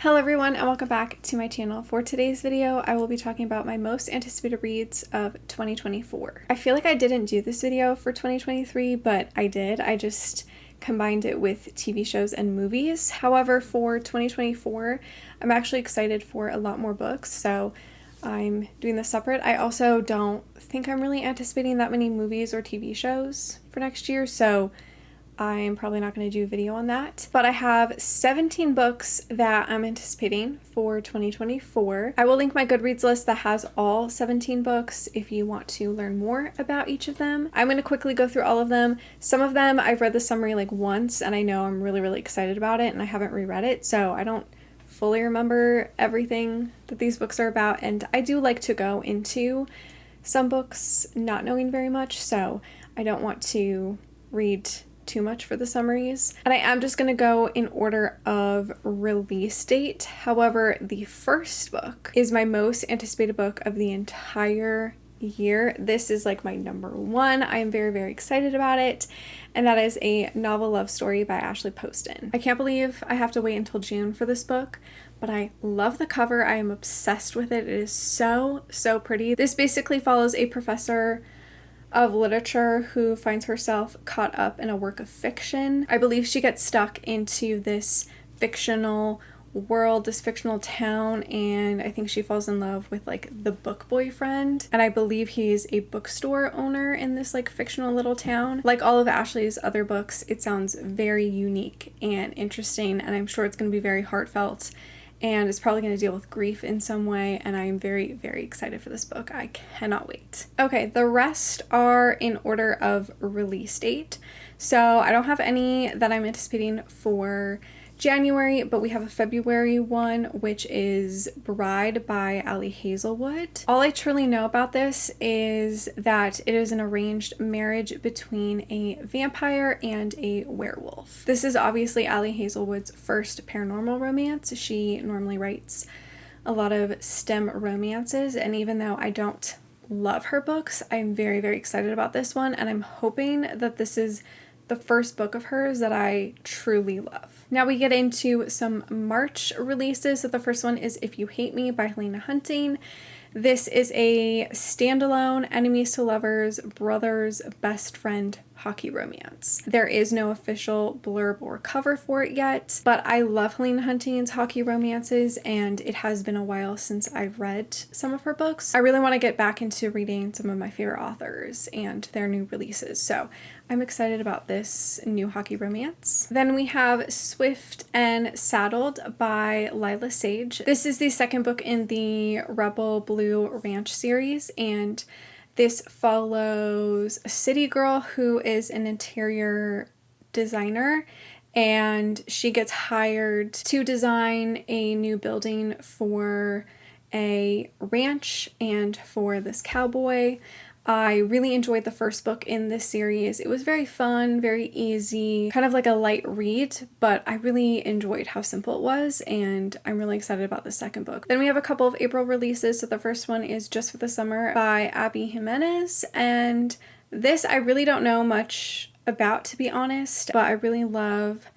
Hello everyone and welcome back to my channel. For today's video, I will be talking about my most anticipated reads of 2024. I feel like I didn't do this video for 2023, but I did. I just combined it with TV shows and movies. However, for 2024, I'm actually excited for a lot more books, so I'm doing this separate. I also don't think I'm really anticipating that many movies or TV shows for next year, so I'm probably not going to do a video on that, but I have 17 books that I'm anticipating for 2024. I will link my Goodreads list that has all 17 books if you want to learn more about each of them. I'm going to quickly go through all of them. Some of them I've read the summary like once and I know I'm really excited about it and I haven't reread it, so I don't fully remember everything that these books are about, and I do like to go into some books not knowing very much, so I don't want to read too much for the summaries. And I am just going to go in order of release date. However, the first book is my most anticipated book of the entire year. This is like my number one. I am very excited about it, and that is a novel love story by Ashley Poston. I can't believe I have to wait until June for this book, but I love the cover. I am obsessed with it. It is so pretty. This basically follows a professor of literature who finds herself caught up in a work of fiction. I believe she gets stuck into this fictional world, this fictional town, and I think she falls in love with like the book boyfriend, and I believe he's a bookstore owner in this like fictional little town. Like all of Ashley's other books, it sounds very unique and interesting, and I'm sure it's going to be very heartfelt, and it's probably going to deal with grief in some way, and I am very excited for this book. I cannot wait. Okay, the rest are in order of release date. So I don't have any that I'm anticipating for January, but we have a February one, which is Bride by Ali Hazelwood. All I truly know about this is that it is an arranged marriage between a vampire and a werewolf. This is obviously Ali Hazelwood's first paranormal romance. She normally writes a lot of STEM romances, and even though I don't love her books, I'm very excited about this one, and I'm hoping that this is the first book of hers that I truly love. Now we get into some March releases. So the first one is If You Hate Me by Helena Hunting. This is a standalone enemies to lovers, brothers, best friend hockey romance. There is no official blurb or cover for it yet, but I love Helena Hunting's hockey romances, and it has been a while since I've read some of her books. I really want to get back into reading some of my favorite authors and their new releases, so I'm excited about this new hockey romance. Then we have Swift and Saddled by Lila Sage. This is the second book in the Rebel Blue Ranch series, and this follows a city girl who is an interior designer, and she gets hired to design a new building for a ranch and for this cowboy. I really enjoyed the first book in this series. It was very fun, very easy, kind of like a light read, but I really enjoyed how simple it was, and I'm really excited about the second book. Then we have a couple of April releases. So the first one is Just for the Summer by Abby Jimenez, and this I really don't know much about, to be honest, but I really love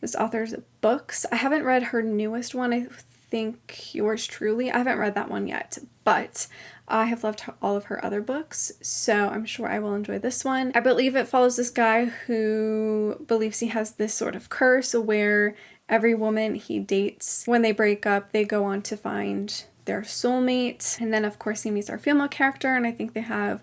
this author's books. I haven't read her newest one, I think Yours Truly. I haven't read that one yet, but I have loved all of her other books, so I'm sure I will enjoy this one. I believe it follows this guy who believes he has this sort of curse where every woman he dates, when they break up, they go on to find their soulmate. And then of course he meets our female character, and I think they have,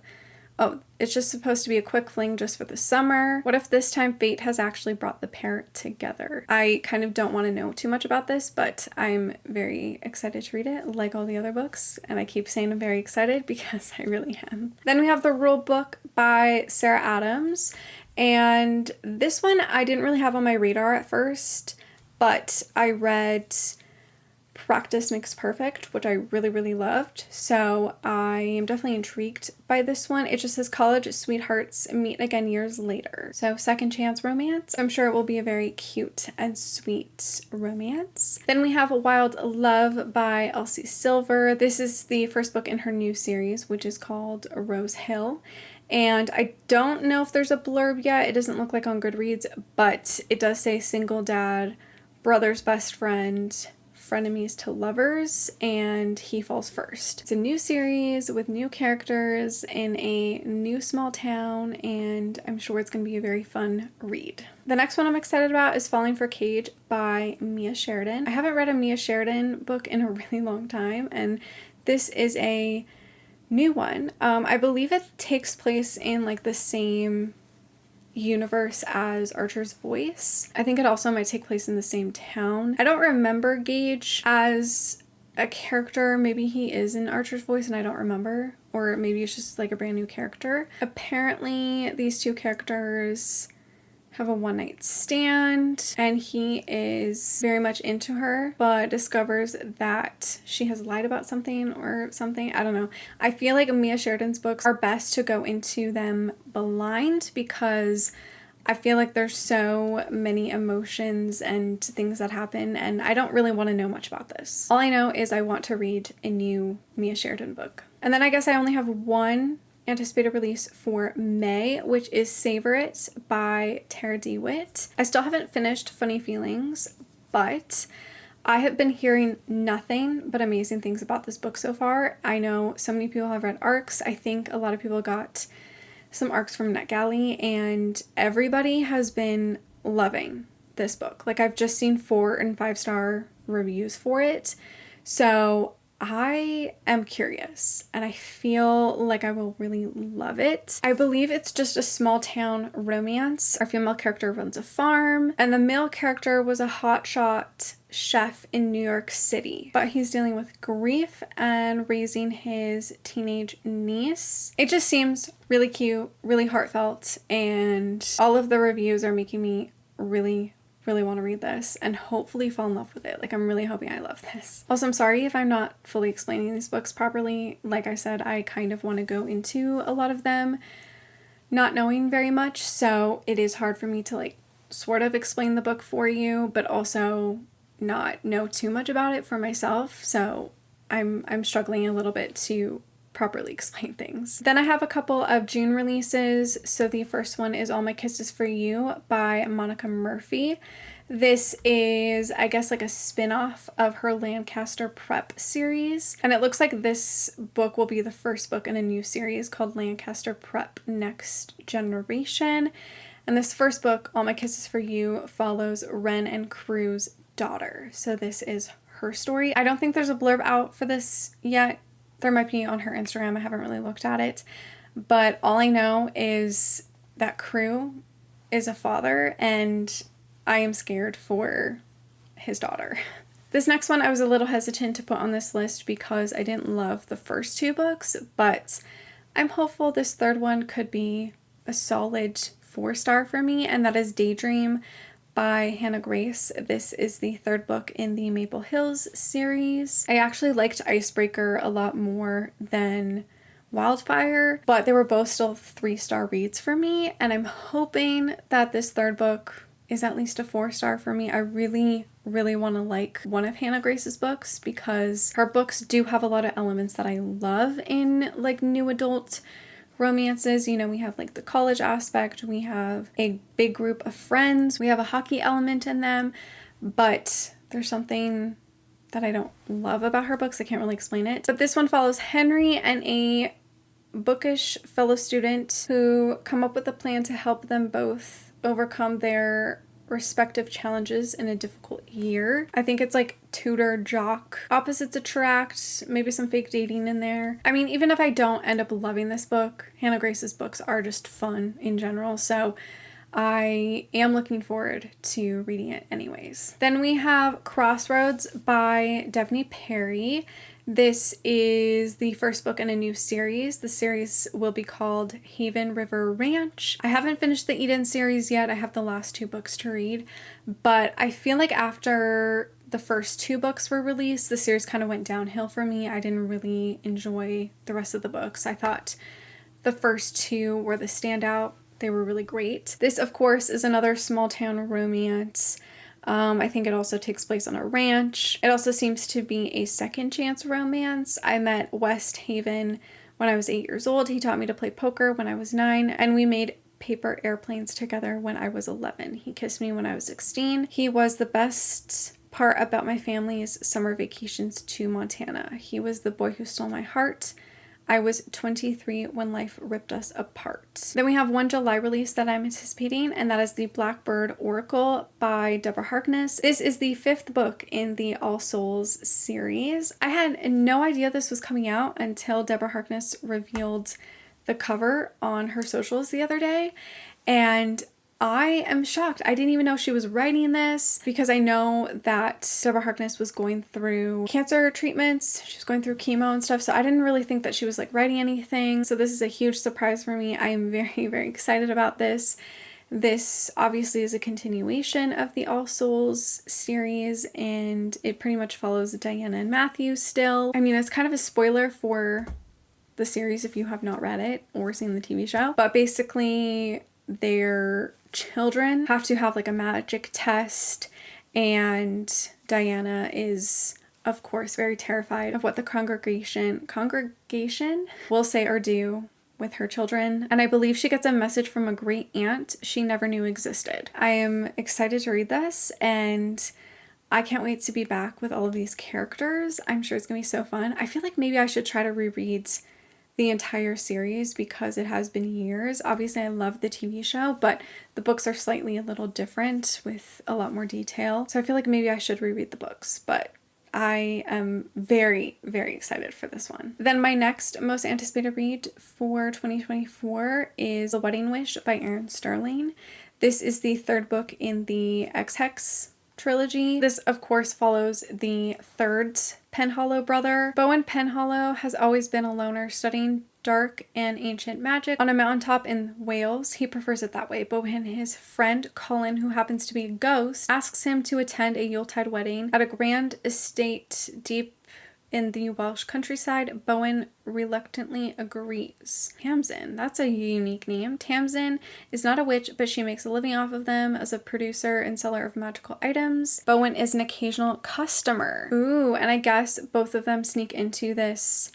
it's just supposed to be a quick fling just for the summer. What if this time fate has actually brought the pair together? I kind of don't want to know too much about this, but I'm very excited to read it, like all the other books, and I keep saying I'm very excited because I really am. Then we have The Rule Book by Sarah Adams, and this one I didn't really have on my radar at first, but I read Practice Makes Perfect, which I really loved, so I am definitely intrigued by this one. It just says college sweethearts meet again years later, so second chance romance. I'm sure it will be a very cute and sweet romance. Then we have Wild Love by Elsie Silver. This is the first book in her new series, which is called Rose Hill, and I don't know if there's a blurb yet. It doesn't look like on Goodreads, but it does say single dad, brother's best friend, frenemies to lovers, and he falls first. It's a new series with new characters in a new small town, and I'm sure it's going to be a very fun read. The next one I'm excited about is Falling for Cage by Mia Sheridan. I haven't read a Mia Sheridan book in a really long time, and this is a new one. I believe it takes place in like the same universe as Archer's Voice. I think it also might take place in the same town. I don't remember Gage as a character. Maybe he is in Archer's Voice and I don't remember, or maybe it's just like a brand new character. Apparently these two characters have a one-night stand, and he is very much into her, but discovers that she has lied about something or something. I don't know. I feel like Mia Sheridan's books are best to go into them blind, because I feel like there's so many emotions and things that happen, and I don't really want to know much about this. All I know is I want to read a new Mia Sheridan book. And then I guess I only have one anticipated release for May, which is Savor It by Tara DeWitt. I still haven't finished Funny Feelings, but I have been hearing nothing but amazing things about this book so far. I know so many people have read ARCs. I think a lot of people got some ARCs from NetGalley, and everybody has been loving this book. Like, I've just seen 4- and 5-star reviews for it. So I am curious, and I feel like I will really love it. I believe it's just a small town romance. Our female character runs a farm, and the male character was a hotshot chef in New York City, but he's dealing with grief and raising his teenage niece. It just seems really cute, really heartfelt, and all of the reviews are making me really want to read this and hopefully fall in love with it. Like, I'm really hoping I love this. Also, I'm sorry if I'm not fully explaining these books properly. Like I said, I kind of want to go into a lot of them not knowing very much, so it is hard for me to like sort of explain the book for you, but also not know too much about it for myself. So I'm struggling a little bit to properly explain things. Then I have a couple of June releases. So the first one is All My Kisses for You by Monica Murphy. This is, I guess, like a spin-off of her Lancaster Prep series. And it looks like this book will be the first book in a new series called Lancaster Prep Next Generation. And this first book, All My Kisses for You, follows Ren and Crue's daughter. So this is her story. I don't think there's a blurb out for this yet. There might be on her Instagram. I haven't really looked at it. But all I know is that Crue is a father, and I am scared for his daughter. This next one I was a little hesitant to put on this list because I didn't love the first 2 books, but I'm hopeful this third one could be a solid 4-star for me, and that is Daydream by Hannah Grace. This is the 3rd book in the Maple Hills series. I actually liked Icebreaker a lot more than Wildfire, but they were both still 3-star reads for me, and I'm hoping that this 3rd book is at least a 4-star for me. I really want to like one of Hannah Grace's books because her books do have a lot of elements that I love in like new adult romances. You know, we have like the college aspect, we have a big group of friends, we have a hockey element in them, but there's something that I don't love about her books. I can't really explain it. But this one follows Henry and a bookish fellow student who come up with a plan to help them both overcome their respective challenges in a difficult year. I think it's like tutor jock opposites attract, maybe some fake dating in there. I mean, even if I don't end up loving this book, Hannah Grace's books are just fun in general, so I am looking forward to reading it anyways. Then we have Crossroads by Devney Perry. This is the first book in a new series. The series will be called Haven River Ranch. I haven't finished the Eden series yet. I have the last 2 books to read, but I feel like after the first 2 books were released, the series kind of went downhill for me. I didn't really enjoy the rest of the books. I thought the first 2 were the standout. They were really great. This, of course, is another small town romance. I think it also takes place on a ranch. It also seems to be a second chance romance. I met West Haven when I was 8 years old. He taught me to play poker when I was 9, and we made paper airplanes together when I was 11. He kissed me when I was 16. He was the best part about my family's summer vacations to Montana. He was the boy who stole my heart. I was 23 when life ripped us apart. Then we have one July release that I'm anticipating, and that is the Blackbird Oracle by Deborah Harkness. This is the 5th book in the All Souls series. I had no idea this was coming out until Deborah Harkness revealed the cover on her socials the other day, and I am shocked. I didn't even know she was writing this because I know that Deborah Harkness was going through cancer treatments. She was going through chemo and stuff, so I didn't really think that she was like writing anything. So this is a huge surprise for me. I am very, very excited about this. This obviously is a continuation of the All Souls series, and it pretty much follows Diana and Matthew still. I mean, it's kind of a spoiler for the series if you have not read it or seen the TV show, but basically their children have to have like a magic test, and Diana is of course very terrified of what the congregation will say or do with her children, and I believe she gets a message from a great aunt she never knew existed. I am excited to read this, and I can't wait to be back with all of these characters. I'm sure it's gonna be so fun. I feel like maybe I should try to reread the entire series because it has been years. Obviously I love the TV show, but the books are slightly a little different with a lot more detail. So I feel like maybe I should reread the books, but I am very, very excited for this one. Then my next most anticipated read for 2024 is The Wedding Wish by Erin Sterling. This is the 3rd book in the Ex-Hex trilogy. This of course follows the 3rd Penhallow brother. Bowen Penhallow has always been a loner studying dark and ancient magic on a mountaintop in Wales. He prefers it that way, but when his friend Colin, who happens to be a ghost, asks him to attend a Yuletide wedding at a grand estate deep in the Welsh countryside, Bowen reluctantly agrees. Tamsin, that's a unique name. Tamsin is not a witch, but she makes a living off of them as a producer and seller of magical items. Bowen is an occasional customer. Ooh, and I guess both of them sneak into this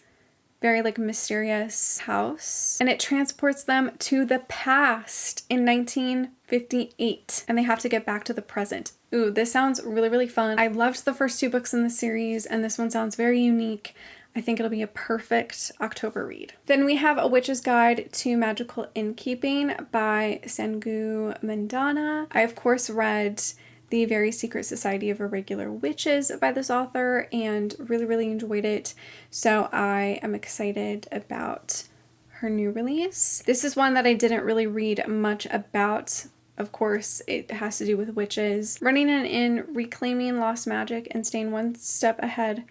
very like mysterious house, and it transports them to the past in 1958, and they have to get back to the present. Ooh, this sounds really, really fun. I loved the first 2 books in the series, and this one sounds very unique. I think it'll be a perfect October read. Then we have A Witch's Guide to Magical Innkeeping by Sangu Mandana. I of course read The Very Secret Society of Irregular Witches by this author and really, really enjoyed it. So I am excited about her new release. This is one that I didn't really read much about. Of course, it has to do with witches running an inn, reclaiming lost magic, and staying one step ahead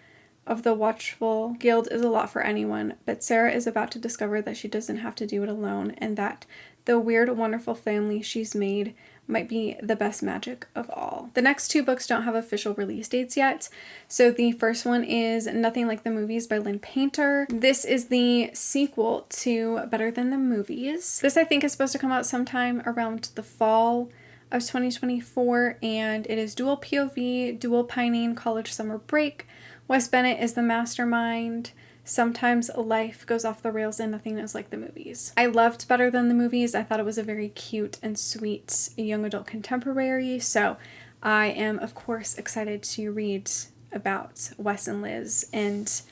of the Watchful Guild is a lot for anyone, but Sarah is about to discover that she doesn't have to do it alone, and that the weird, wonderful family she's made might be the best magic of all. The next 2 books don't have official release dates yet. So the first one is Nothing Like the Movies by Lynn Painter. This is the sequel to Better Than the Movies. This I think is supposed to come out sometime around the fall of 2024, and it is dual POV, dual pining, college summer break. Wes Bennett is the mastermind. Sometimes life goes off the rails and nothing is like the movies. I loved Better Than the Movies. I thought it was a very cute and sweet young adult contemporary. So I am, of course, excited to read about Wes and Liz and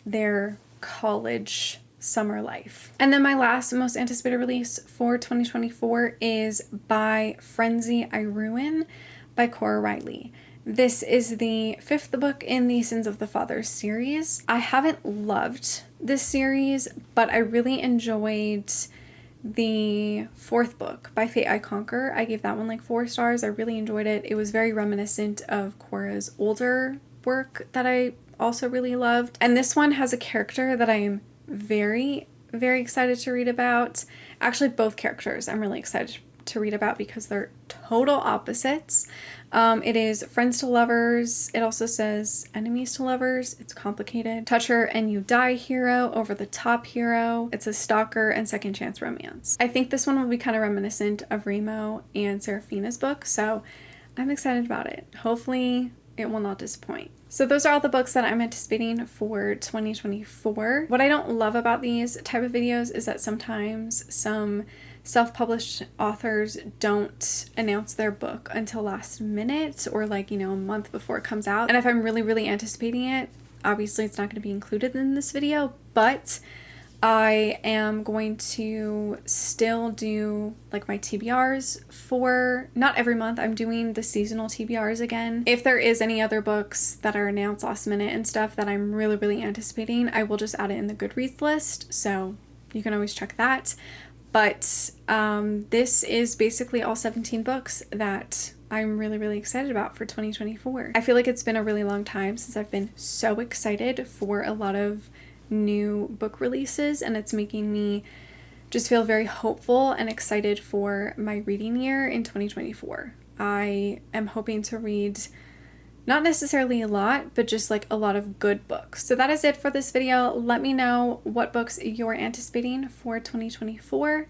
their college summer life. And then my last most anticipated release for 2024 is By Frenzy I Ruin by Cora Riley. This is the 5th book in the Sins of the Father series. I haven't loved this series, but I really enjoyed the 4th book by Fate I Conquer. I gave that one like 4 stars. I really enjoyed it. It was very reminiscent of Cora's older work that I also really loved. And this one has a character that I am very, very excited to read about. Actually, both characters I'm really excited to read about because they're total opposites. It is friends to lovers. It also says enemies to lovers. It's complicated. Touch her and you die hero, over the top hero. It's a stalker and second chance romance. I think this one will be kind of reminiscent of Remo and Seraphina's book, so I'm excited about it. Hopefully it will not disappoint. So those are all the books that I'm anticipating for 2024. What I don't love about these type of videos is that sometimes some self-published authors don't announce their book until last minute or like, a month before it comes out. And if I'm really, really anticipating it, obviously it's not going to be included in this video, but I am going to still do like my TBRs for not every month. I'm doing the seasonal TBRs again. If there is any other books that are announced last minute and stuff that I'm really, really anticipating, I will just add it in the Goodreads list. So you can always check that. But this is basically all 17 books that I'm really, really excited about for 2024. I feel like it's been a really long time since I've been so excited for a lot of new book releases, and it's making me just feel very hopeful and excited for my reading year in 2024. I am hoping to read not necessarily a lot, but just like a lot of good books. So that is it for this video. Let me know what books you're anticipating for 2024.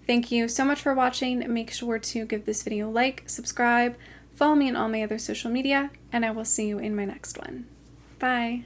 Thank you so much for watching. Make sure to give this video a like, subscribe, follow me on all my other social media, and I will see you in my next one. Bye.